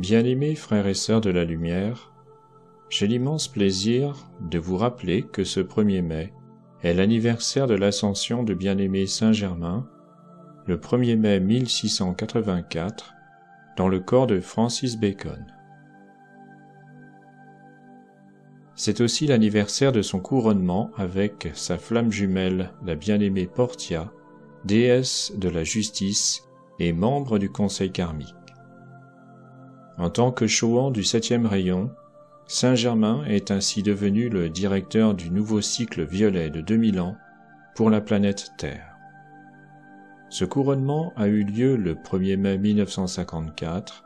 Bien-aimés frères et sœurs de la lumière, j'ai l'immense plaisir de vous rappeler que ce 1er mai est l'anniversaire de l'ascension de bien-aimé Saint Germain, le 1er mai 1684, dans le corps de Francis Bacon. C'est aussi l'anniversaire de son couronnement avec sa flamme jumelle, la bien-aimée Portia, déesse de la justice et membre du conseil karmique. En tant que Chohan du 7e rayon, Saint Germain est ainsi devenu le directeur du nouveau cycle violet de 2000 ans pour la planète Terre. Ce couronnement a eu lieu le 1er mai 1954.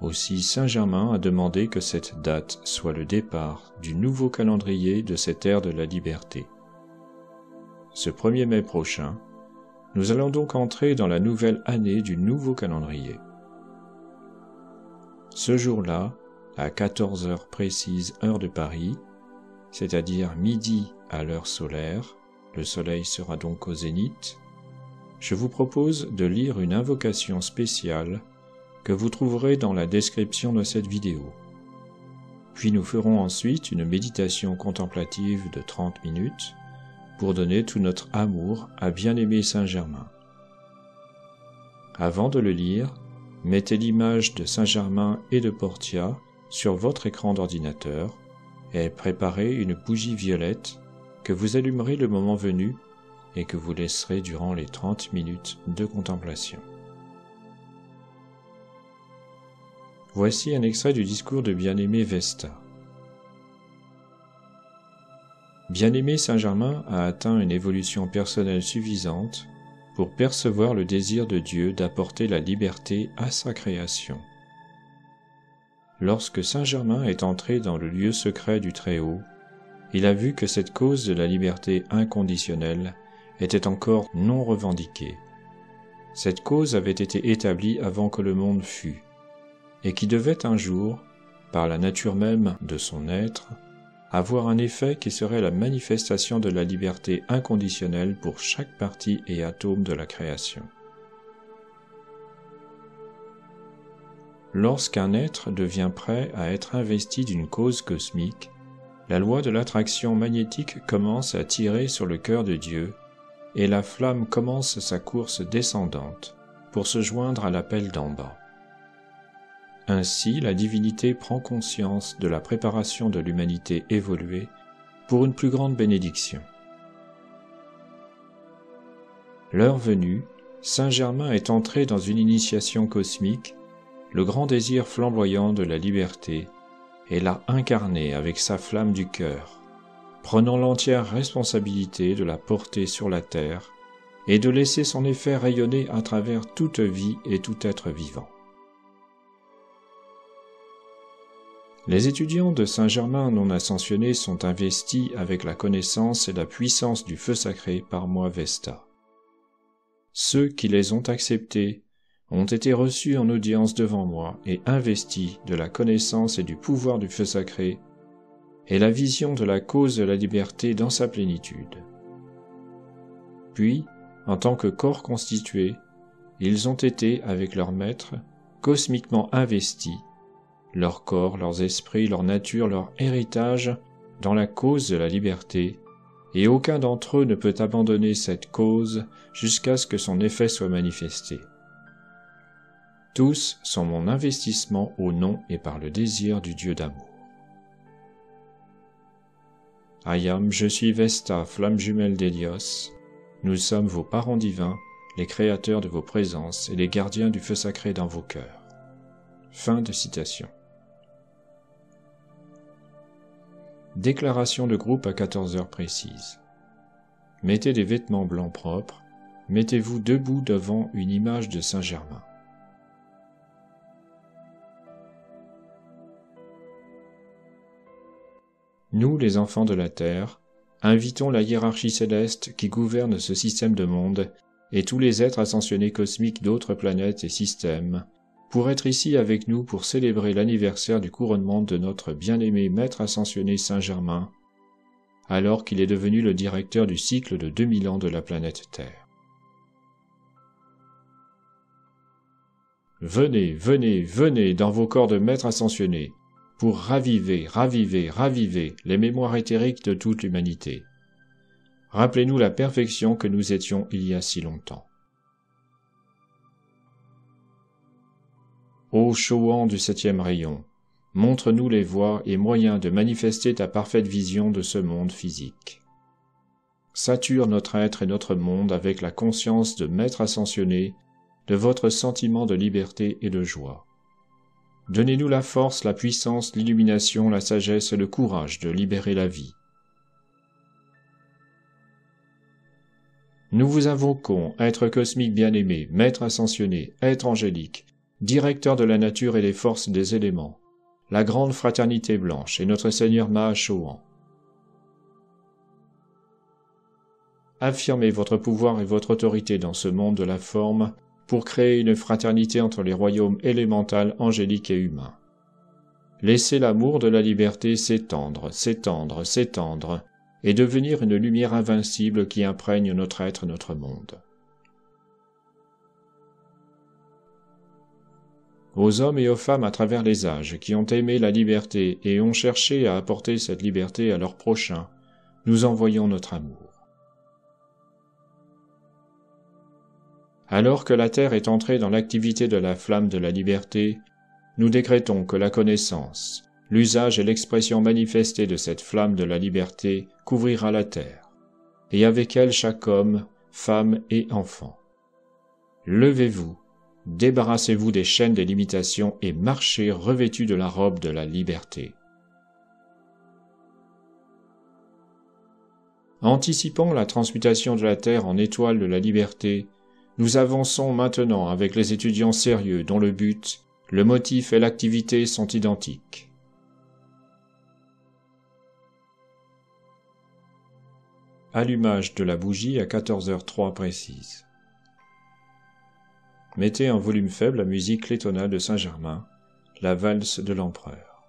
Aussi Saint Germain a demandé que cette date soit le départ du nouveau calendrier de cette ère de la liberté. Ce 1er mai prochain, nous allons donc entrer dans la nouvelle année du nouveau calendrier. Ce jour-là, à 14 heures précises heure de Paris, c'est-à-dire midi à l'heure solaire, le soleil sera donc au zénith, je vous propose de lire une invocation spéciale que vous trouverez dans la description de cette vidéo. Puis nous ferons ensuite une méditation contemplative de 30 minutes pour donner tout notre amour à bien-aimé Saint Germain. Avant de le lire, mettez l'image de Saint Germain et de Portia sur votre écran d'ordinateur et préparez une bougie violette que vous allumerez le moment venu et que vous laisserez durant les 30 minutes de contemplation. Voici un extrait du discours de bien-aimé Vesta. Bien-aimé Saint Germain a atteint une évolution personnelle suffisante pour percevoir le désir de Dieu d'apporter la liberté à sa création. Lorsque Saint Germain est entré dans le lieu secret du Très-Haut, il a vu que cette cause de la liberté inconditionnelle était encore non revendiquée. Cette cause avait été établie avant que le monde fût, et qui devait un jour, par la nature même de son être, avoir un effet qui serait la manifestation de la liberté inconditionnelle pour chaque partie et atome de la création. Lorsqu'un être devient prêt à être investi d'une cause cosmique, la loi de l'attraction magnétique commence à tirer sur le cœur de Dieu et la flamme commence sa course descendante pour se joindre à l'appel d'en bas. Ainsi, la divinité prend conscience de la préparation de l'humanité évoluée pour une plus grande bénédiction. L'heure venue, Saint Germain est entré dans une initiation cosmique, le grand désir flamboyant de la liberté, et l'a incarné avec sa flamme du cœur, prenant l'entière responsabilité de la porter sur la terre et de laisser son effet rayonner à travers toute vie et tout être vivant. Les étudiants de Saint Germain non ascensionnés sont investis avec la connaissance et la puissance du feu sacré par moi Vesta. Ceux qui les ont acceptés ont été reçus en audience devant moi et investis de la connaissance et du pouvoir du feu sacré et la vision de la cause de la liberté dans sa plénitude. Puis, en tant que corps constitué, ils ont été, avec leur maître, cosmiquement investis, leur corps, leurs esprits, leur nature, leur héritage, dans la cause de la liberté, et aucun d'entre eux ne peut abandonner cette cause jusqu'à ce que son effet soit manifesté. Tous sont mon investissement au nom et par le désir du Dieu d'amour. Ayam, je suis Vesta, flamme jumelle d'Hélios. Nous sommes vos parents divins, les créateurs de vos présences et les gardiens du feu sacré dans vos cœurs. Fin de citation. Déclaration de groupe à 14 heures précises. Mettez des vêtements blancs propres, mettez-vous debout devant une image de Saint Germain. Nous, les enfants de la Terre, invitons la hiérarchie céleste qui gouverne ce système de monde et tous les êtres ascensionnés cosmiques d'autres planètes et systèmes pour être ici avec nous pour célébrer l'anniversaire du couronnement de notre bien-aimé Maître ascensionné Saint Germain, alors qu'il est devenu le directeur du cycle de 2000 ans de la planète Terre. Venez, venez, venez dans vos corps de maîtres ascensionnés, pour raviver, raviver, raviver les mémoires éthériques de toute l'humanité. Rappelez-nous la perfection que nous étions il y a si longtemps. Ô Chohan du 7e rayon, montre-nous les voies et moyens de manifester ta parfaite vision de ce monde physique. Sature notre être et notre monde avec la conscience de maître ascensionné, de votre sentiment de liberté et de joie. Donnez-nous la force, la puissance, l'illumination, la sagesse et le courage de libérer la vie. Nous vous invoquons, être cosmique bien-aimé, maître ascensionné, être angélique, directeur de la nature et des forces des éléments, la grande fraternité blanche et notre Seigneur Maha-Chohan. Affirmez votre pouvoir et votre autorité dans ce monde de la forme pour créer une fraternité entre les royaumes élémental, angélique et humain. Laissez l'amour de la liberté s'étendre, s'étendre, s'étendre, et devenir une lumière invincible qui imprègne notre être et notre monde. Aux hommes et aux femmes à travers les âges qui ont aimé la liberté et ont cherché à apporter cette liberté à leur prochain, nous envoyons notre amour. Alors que la Terre est entrée dans l'activité de la flamme de la liberté, nous décrétons que la connaissance, l'usage et l'expression manifestée de cette flamme de la liberté couvrira la Terre, et avec elle chaque homme, femme et enfant. Levez-vous, débarrassez-vous des chaînes des limitations et marchez revêtus de la robe de la liberté. Anticipant la transmutation de la Terre en étoile de la liberté, nous avançons maintenant avec les étudiants sérieux dont le but, le motif et l'activité sont identiques. Allumage de la bougie à 14h03 précise. Mettez en volume faible la musique clétonale de Saint-Germain, la valse de l'empereur.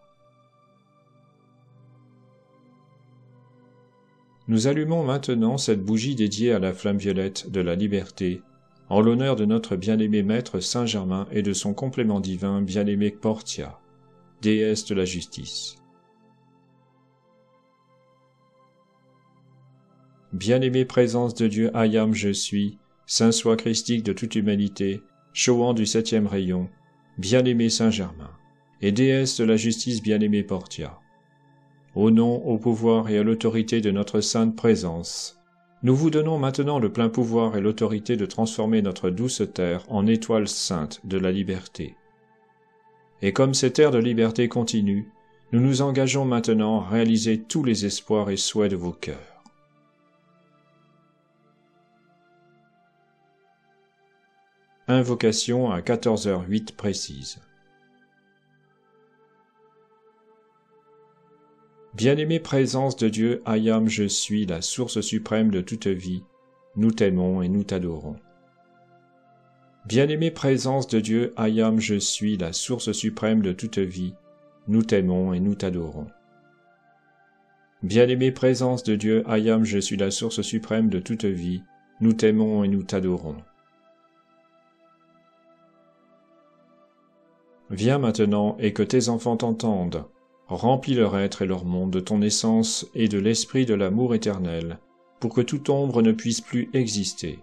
Nous allumons maintenant cette bougie dédiée à la flamme violette de la liberté, en l'honneur de notre bien-aimé maître Saint-Germain et de son complément divin bien-aimé Portia, déesse de la justice. Bien-aimée présence de Dieu Ayam je suis, Saint soi christique de toute humanité, Chohan du 7e rayon, bien-aimé Saint-Germain, et déesse de la justice bien-aimée Portia. Au nom, au pouvoir et à l'autorité de notre sainte présence, nous vous donnons maintenant le plein pouvoir et l'autorité de transformer notre douce terre en étoile sainte de la liberté. Et comme cette ère de liberté continue, nous nous engageons maintenant à réaliser tous les espoirs et souhaits de vos cœurs. Invocation à 14h08 précise. Bien-aimée présence de Dieu, Ayam je suis, la source suprême de toute vie, nous t'aimons et nous t'adorons. Bien-aimée présence de Dieu, Ayam je suis, la source suprême de toute vie, nous t'aimons et nous t'adorons. Bien-aimée présence de Dieu, Ayam je suis, la source suprême de toute vie, nous t'aimons et nous t'adorons. Viens maintenant et que tes enfants t'entendent. Remplis leur être et leur monde de ton essence et de l'esprit de l'amour éternel, pour que toute ombre ne puisse plus exister.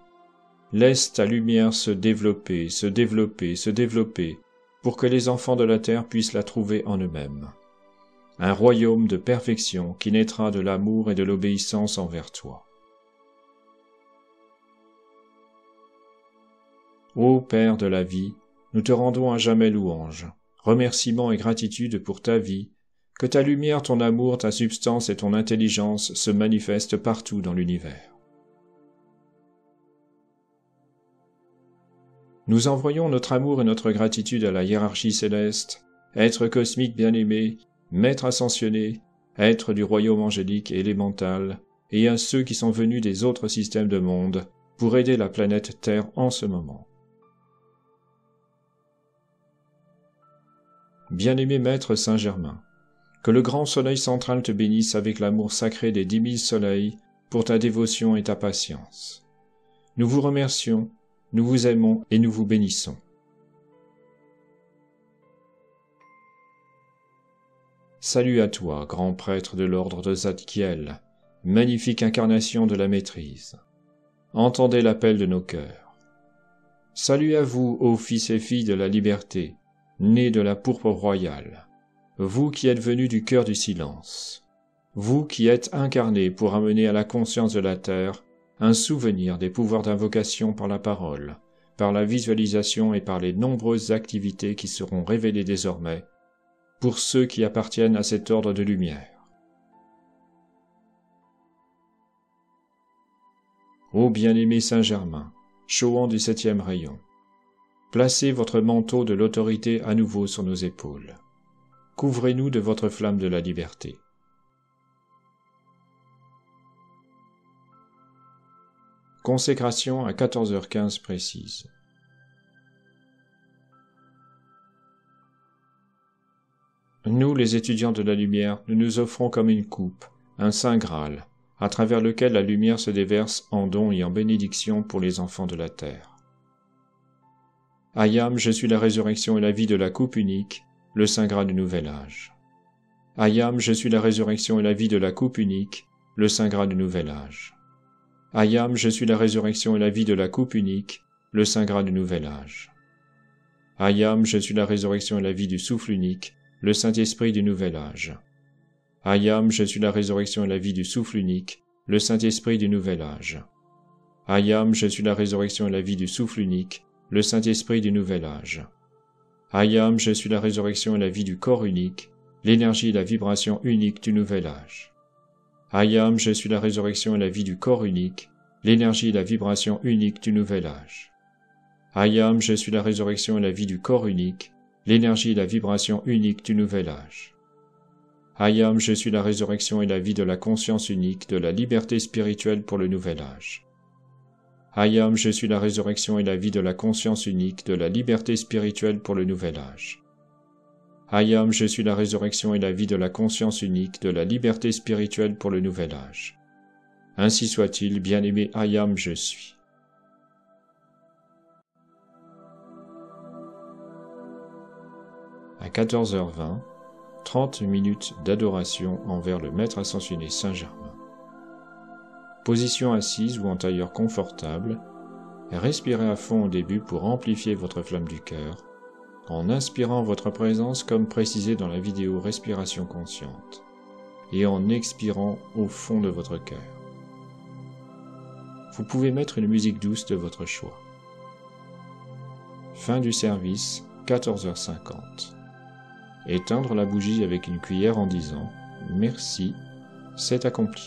Laisse ta lumière se développer, se développer, se développer, pour que les enfants de la terre puissent la trouver en eux-mêmes. Un royaume de perfection qui naîtra de l'amour et de l'obéissance envers toi. Ô Père de la vie, nous te rendons à jamais louange, remerciements et gratitude pour ta vie, que ta lumière, ton amour, ta substance et ton intelligence se manifestent partout dans l'univers. Nous envoyons notre amour et notre gratitude à la hiérarchie céleste, être cosmique bien-aimé, maître ascensionné, être du royaume angélique et élémental, et à ceux qui sont venus des autres systèmes de monde pour aider la planète Terre en ce moment. Bien-aimé maître Saint-Germain, que le grand soleil central te bénisse avec l'amour sacré des 10 000 soleils pour ta dévotion et ta patience. Nous vous remercions, nous vous aimons et nous vous bénissons. Salut à toi, grand prêtre de l'ordre de Zadkiel, magnifique incarnation de la maîtrise. Entendez l'appel de nos cœurs. Salut à vous, ô fils et filles de la liberté, nés de la pourpre royale, vous qui êtes venus du cœur du silence, vous qui êtes incarnés pour amener à la conscience de la terre un souvenir des pouvoirs d'invocation par la parole, par la visualisation et par les nombreuses activités qui seront révélées désormais pour ceux qui appartiennent à cet ordre de lumière. Ô bien-aimé Saint-Germain, Chohan du 7e rayon, placez votre manteau de l'autorité à nouveau sur nos épaules. Couvrez-nous de votre flamme de la liberté. Consécration à 14h15 précise. Nous, les étudiants de la lumière, nous nous offrons comme une coupe, un saint Graal, à travers lequel la lumière se déverse en dons et en bénédictions pour les enfants de la terre. Ayam, je suis la résurrection et la vie de la coupe unique, le saint Graal du nouvel âge. Ayam, je suis la résurrection et la vie de la coupe unique, le saint Graal du nouvel âge. Ayam, je suis la résurrection et la vie de la coupe unique, le saint Graal du nouvel âge. Ayam, je suis la résurrection et la vie du souffle unique, le Saint-Esprit du nouvel âge. Ayam, je suis la résurrection et la vie du souffle unique, le Saint-Esprit du nouvel âge. Ayam, je suis la résurrection et la vie du souffle unique, le Saint-Esprit du nouvel âge. Ayam, je suis la résurrection et la vie du corps unique, l'énergie et la vibration unique du nouvel âge. Ayam, je suis la résurrection et la vie du corps unique, l'énergie et la vibration unique du nouvel âge. Ayam, je suis la résurrection et la vie du corps unique, l'énergie et la vibration unique du nouvel âge. Ayam, je suis la résurrection et la vie de la conscience unique, de la liberté spirituelle pour le nouvel âge. Ayam, je suis la résurrection et la vie de la conscience unique, de la liberté spirituelle pour le nouvel âge. Ayam, je suis la résurrection et la vie de la conscience unique, de la liberté spirituelle pour le nouvel âge. Ainsi soit-il, bien-aimé Ayam, je suis. À 14h20, 30 minutes d'adoration envers le Maître ascensionné Saint-Germain. Position assise ou en tailleur confortable, respirez à fond au début pour amplifier votre flamme du cœur, en inspirant votre présence comme précisé dans la vidéo Respiration consciente, et en expirant au fond de votre cœur. Vous pouvez mettre une musique douce de votre choix. Fin du service, 14h50. Éteindre la bougie avec une cuillère en disant « Merci, c'est accompli ».